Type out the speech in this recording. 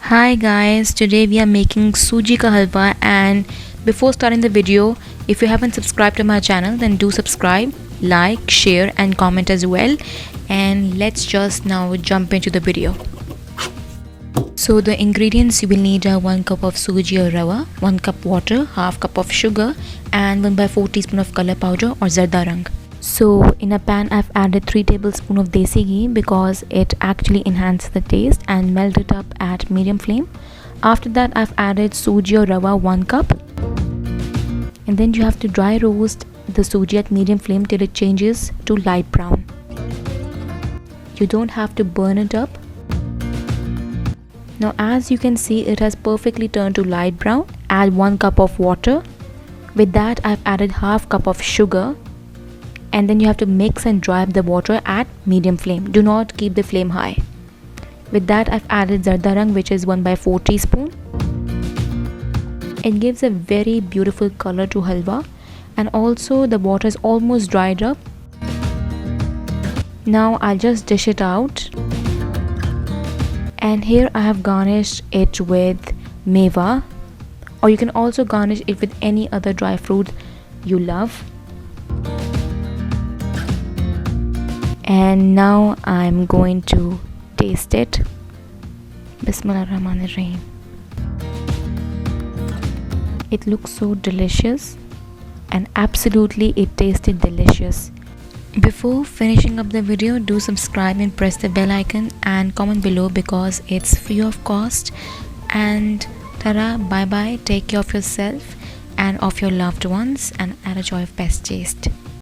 Hi guys, today we are making Suji ka halwa, and before starting the video, if you haven't subscribed to my channel then do subscribe, like, share and comment as well. And let's just now jump into the video. So the ingredients you will need are 1 cup of Suji or rawa, 1 cup water, half cup of sugar and 1/4 teaspoon of color powder or zarda rang. So in a pan I've added 3 tablespoons of desi ghee because it actually enhances the taste, and melt it up at medium flame. After that I've added suji or rava 1 cup, and then you have to dry roast the suji at medium flame till it changes to light brown. You don't have to burn it up. Now as you can see, it has perfectly turned to light brown. Add 1 cup of water. With that I've added half cup of sugar, and then you have to mix and dry up the water at medium flame. Do not keep the flame high. With that I've added zarda rang, which is 1/4 teaspoon. It gives a very beautiful color to halwa, and also the water is almost dried up. Now I'll just dish it out, and here I have garnished it with meva, or you can also garnish it with any other dry fruit you love. And now I'm going to taste it. Bismillahirrahmanirrahim. It looks so delicious, and absolutely it tasted delicious. Before finishing up the video, do subscribe and press the bell icon and comment below because it's free of cost. And tara, bye bye, take care of yourself and of your loved ones, and enjoy of best taste.